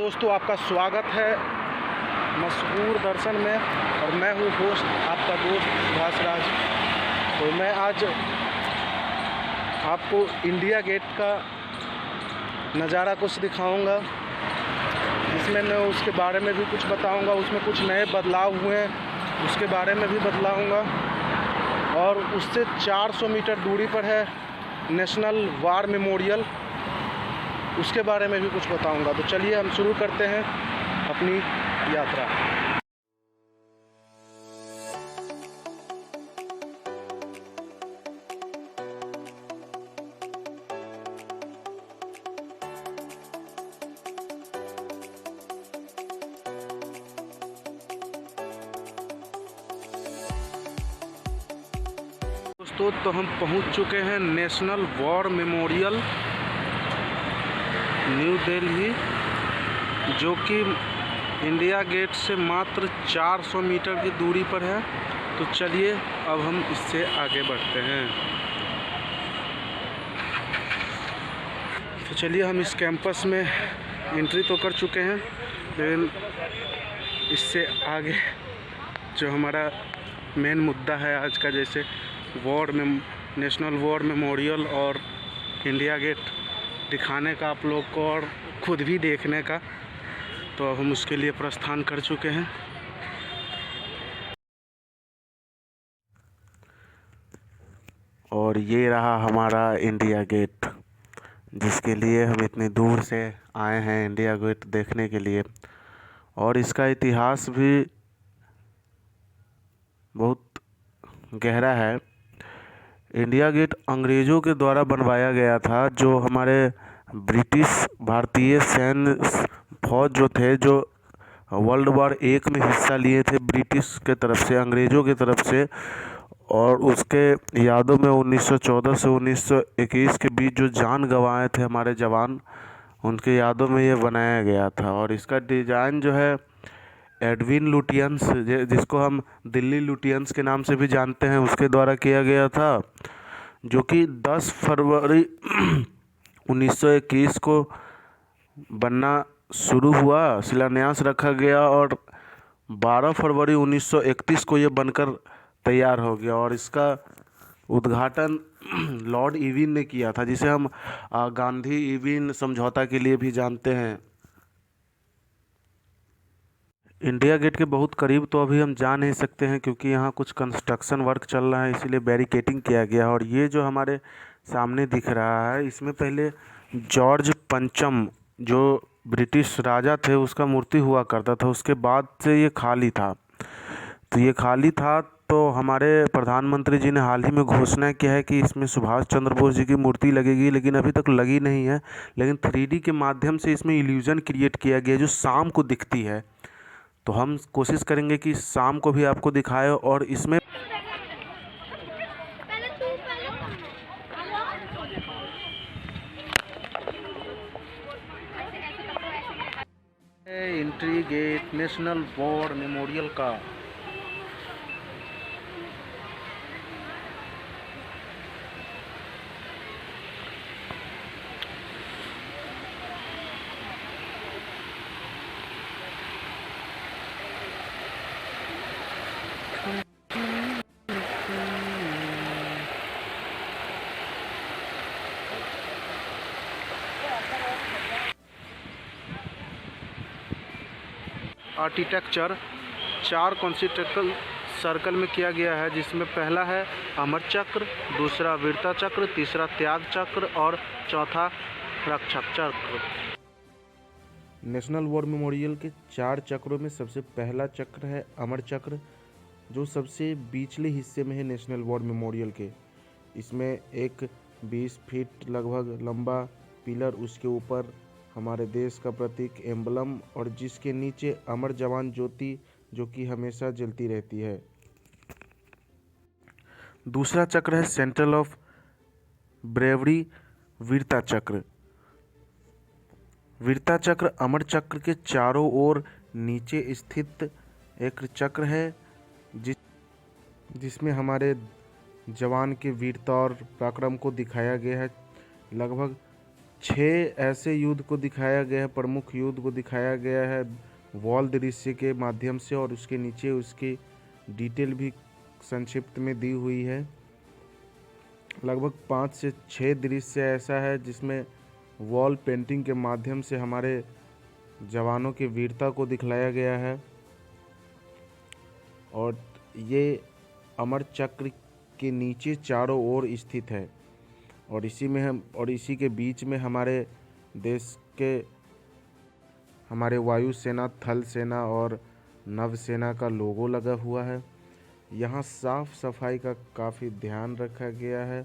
दोस्तों, आपका स्वागत है मशहूर दर्शन में। और मैं हूँ होस्ट आपका दोस्त सुभाष राज। तो मैं आज आपको इंडिया गेट का नज़ारा कुछ दिखाऊंगा, जिसमें मैं उसके बारे में भी कुछ बताऊंगा। उसमें कुछ नए बदलाव हुए हैं, उसके बारे में भी बतलाऊंगा। और उससे 400 मीटर दूरी पर है नेशनल वॉर मेमोरियल, उसके बारे में भी कुछ बताऊंगा। तो चलिए हम शुरू करते हैं अपनी यात्रा। दोस्तों, तो हम पहुंच चुके हैं national war memorial new Delhi, जो कि इंडिया गेट से मात्र 400 मीटर की दूरी पर है। तो चलिए अब हम इससे आगे बढ़ते हैं। तो चलिए, हम इस कैंपस में एंट्री तो कर चुके हैं, लेकिन इससे आगे जो हमारा मेन मुद्दा है आज का, जैसे नेशनल वॉर मेमोरियल और इंडिया गेट दिखाने का आप लोग को और खुद भी देखने का, तो अब हम उसके लिए प्रस्थान कर चुके हैं। और ये रहा हमारा इंडिया गेट, जिसके लिए हम इतनी दूर से आए हैं इंडिया गेट देखने के लिए। और इसका इतिहास भी बहुत गहरा है। इंडिया गेट अंग्रेज़ों के द्वारा बनवाया गया था, जो हमारे ब्रिटिश भारतीय सैन्य फौज जो थे, जो वर्ल्ड वॉर 1 में हिस्सा लिए थे ब्रिटिश के तरफ से, अंग्रेज़ों की तरफ से। और उसके यादों में 1914 से 1921 के बीच जो जान गंवाए थे हमारे जवान, उनके यादों में ये बनाया गया था। और इसका डिज़ाइन जो है एडविन लुटियंस, जिसको हम दिल्ली लुटियंस के नाम से भी जानते हैं, उसके द्वारा किया गया था, जो कि 10 फरवरी 1921 को बनना शुरू हुआ, शिलान्यास रखा गया और 12 फरवरी 1931 को ये बनकर तैयार हो गया। और इसका उद्घाटन लॉर्ड इरविन ने किया था, जिसे हम गांधी इरविन समझौता के लिए भी जानते हैं। इंडिया गेट के बहुत करीब तो अभी हम जा नहीं सकते हैं, क्योंकि यहाँ कुछ कंस्ट्रक्शन वर्क चल रहा है, इसीलिए बैरिकेटिंग किया गया। और ये जो हमारे सामने दिख रहा है, इसमें पहले जॉर्ज पंचम, जो ब्रिटिश राजा थे, उसका मूर्ति हुआ करता था। उसके बाद से ये खाली था। तो ये खाली था, तो हमारे प्रधानमंत्री जी ने हाल ही में घोषणा किया है कि इसमें सुभाष चंद्र बोस जी की मूर्ति लगेगी, लेकिन अभी तक लगी नहीं है। लेकिन 3D के माध्यम से इसमें इल्यूजन क्रिएट किया गया, जो शाम को दिखती है। तो हम कोशिश करेंगे कि शाम को भी आपको दिखाए। और इसमें entry gate national war memorial का। आर्किटेक्चर 4 कॉन्सेंट्रिक सर्कल में किया गया है, जिसमें पहला है अमर चक्र, दूसरा वीरता चक्र, तीसरा त्याग चक्र और चौथा रक्षक चक्र। नेशनल वॉर मेमोरियल के 4 चक्रों में सबसे पहला चक्र है अमर चक्र, जो सबसे बीचले हिस्से में है नेशनल वॉर मेमोरियल के। इसमें एक 20 फीट लगभग लंबा पिलर, उसके ऊपर हमारे देश का प्रतीक एम्बलम, और जिसके नीचे अमर जवान ज्योति, जो कि हमेशा जलती रहती है। दूसरा चक्र है सेंट्रल ऑफ ब्रेवरी वीरता चक्र। वीरता चक्र अमर चक्र के चारों ओर नीचे स्थित एक चक्र है, जिसमें हमारे जवान के वीरता और पराक्रम को दिखाया गया है। लगभग 6 ऐसे युद्ध को दिखाया गया है, प्रमुख युद्ध को दिखाया गया है वॉल दृश्य के माध्यम से, और उसके नीचे उसकी डिटेल भी संक्षिप्त में दी हुई है। लगभग 5 से 6 दृश्य ऐसा है जिसमें वॉल पेंटिंग के माध्यम से हमारे जवानों की वीरता को दिखलाया गया है। और ये अमर चक्र के नीचे चारों ओर स्थित है, और इसी के बीच में हमारे देश के हमारे वायुसेना, थल सेना और नवसेना का लोगो लगा हुआ है। यहाँ साफ सफाई का काफ़ी ध्यान रखा गया है।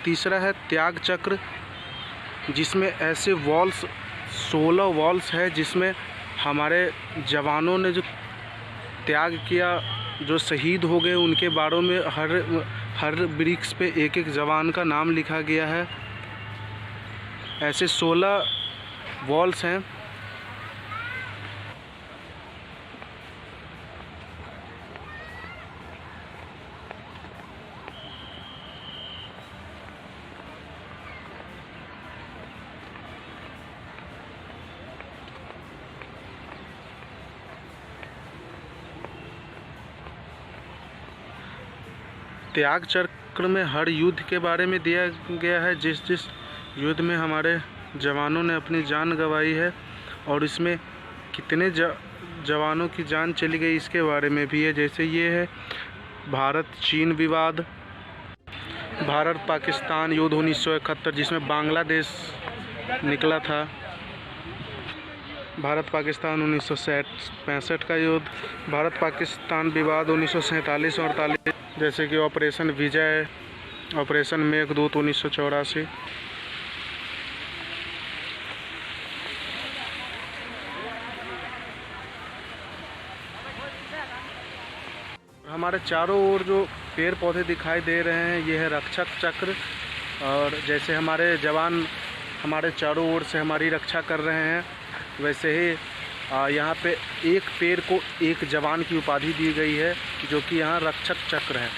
तीसरा है त्याग चक्र, जिसमें ऐसे वॉल्स 16 वॉल्स है जिसमें हमारे जवानों ने जो त्याग किया, जो शहीद हो गए, उनके बारों में हर वृक्ष पे एक एक जवान का नाम लिखा गया है। ऐसे 16 वॉल्स हैं। त्याग चक्र में हर युद्ध के बारे में दिया गया है, जिस जिस युद्ध में हमारे जवानों ने अपनी जान गंवाई है, और इसमें कितने जवानों की जान चली गई इसके बारे में भी है। जैसे ये है भारत चीन विवाद, भारत पाकिस्तान युद्ध 1971 जिसमें बांग्लादेश निकला था, भारत पाकिस्तान 1965 का युद्ध, भारत पाकिस्तान विवाद 1947 और 48, जैसे कि ऑपरेशन विजय, ऑपरेशन मेघदूत 1984। हमारे चारों ओर जो पेड़ पौधे दिखाई दे रहे हैं, ये है रक्षक चक्र। और जैसे हमारे जवान हमारे चारों ओर से हमारी रक्षा कर रहे हैं, वैसे ही यहाँ पे एक पेड़ को एक जवान की उपाधि दी गई है, जो कि यहाँ रक्षक चक्र है।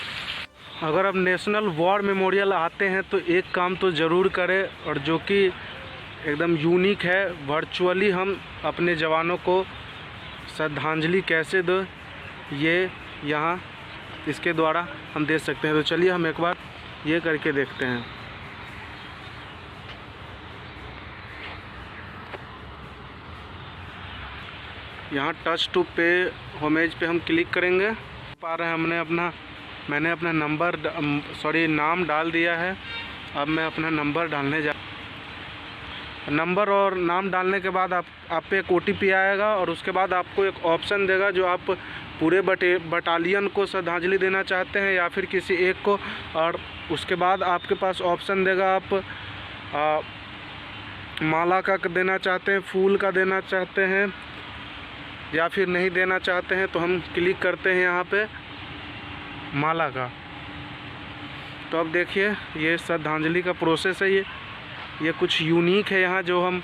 अगर अब नेशनल वॉर मेमोरियल आते हैं तो एक काम तो ज़रूर करें, और जो कि एकदम यूनिक है, वर्चुअली हम अपने जवानों को श्रद्धांजलि कैसे दें, ये यहाँ इसके द्वारा हम दे सकते हैं। तो चलिए हम एक बार ये करके देखते हैं। यहाँ टच टू पे होमेज पे हम क्लिक करेंगे। पा रहे हैं मैंने अपना नाम डाल दिया है। अब मैं अपना नंबर डालने नंबर और नाम डालने के बाद आप पे एक OTP आएगा, और उसके बाद आपको एक ऑप्शन देगा जो आप पूरे बटालियन को श्रद्धांजलि देना चाहते हैं या फिर किसी एक को। और उसके बाद आपके पास ऑप्शन देगा, आप माला का देना चाहते हैं, फूल का देना चाहते हैं या फिर नहीं देना चाहते हैं। तो हम क्लिक करते हैं यहाँ पे माला का। तो अब देखिए ये श्रद्धांजलि का प्रोसेस है। ये कुछ यूनिक है यहाँ, जो हम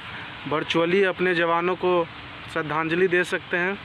वर्चुअली अपने जवानों को श्रद्धांजलि दे सकते हैं।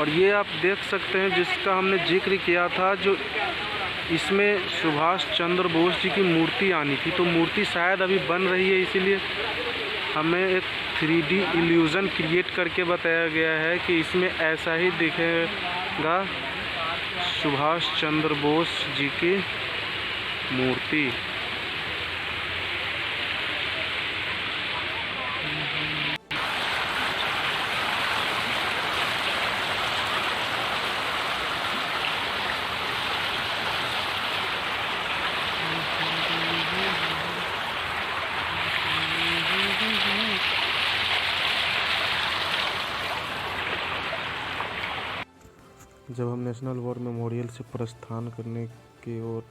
और ये आप देख सकते हैं जिसका हमने जिक्र किया था, जो इसमें सुभाष चंद्र बोस जी की मूर्ति आनी थी, तो मूर्ति शायद अभी बन रही है, इसीलिए हमें एक 3D इल्यूज़न क्रिएट करके बताया गया है कि इसमें ऐसा ही दिखेगा सुभाष चंद्र बोस जी की मूर्ति। जब हम नेशनल वॉर मेमोरियल से प्रस्थान करने की ओर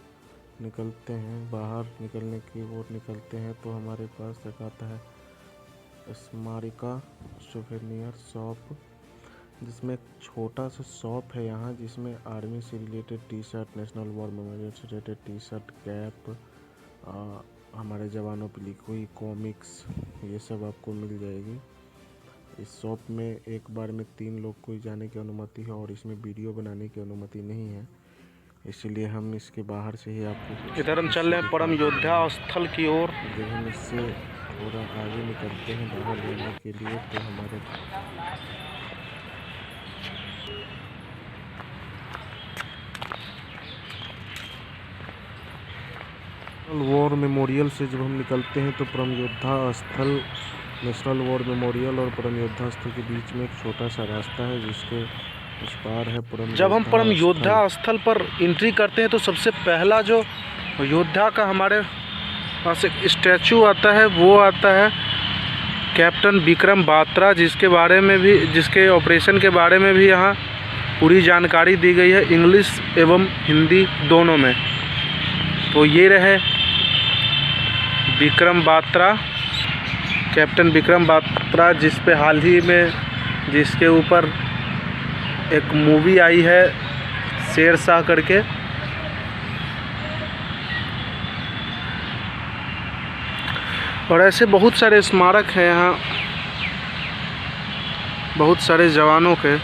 निकलते हैं, बाहर निकलने की ओर निकलते हैं, तो हमारे पास एक आता है स्मारिका सोवेनियर शॉप, जिसमें एक छोटा सा शॉप है यहाँ, जिसमें आर्मी से related T shirt, national war memorial से रिलेटेड टी शर्ट, कैप, हमारे जवानों पर लिखी हुई कॉमिक्स, ये सब आपको मिल जाएगी। इस शॉप में एक बार में 3 लोग को जाने की अनुमति है और इसमें वीडियो बनाने की अनुमति नहीं है, इसलिए हम इसके बाहर से ही आपको इधर हम चल रहे हैं परम योद्धा स्थल की ओर। जब हम इससे थोड़ा आगे निकलते हैं बाहर जाने के लिए, तो हमारे वॉर मेमोरियल से जब हम निकलते हैं तो परम योद्धा स्थल, नेशनल वॉर मेमोरियल और परम योद्धा स्थल के बीच में एक छोटा सा रास्ता है, जिसके उस पार है परम। जब हम परम योद्धा स्थल पर एंट्री करते हैं तो सबसे पहला जो योद्धा का हमारे पास एक स्टैचू आता है, वो आता है कैप्टन विक्रम बात्रा, जिसके ऑपरेशन के बारे में भी यहाँ पूरी जानकारी दी गई है, इंग्लिश एवं हिंदी दोनों में। तो ये रहे विक्रम बात्रा, कैप्टन विक्रम बात्रा, जिस पे हाल ही में जिसके ऊपर एक मूवी आई है शेरशाह करके। और ऐसे बहुत सारे स्मारक हैं यहाँ, बहुत सारे जवानों के।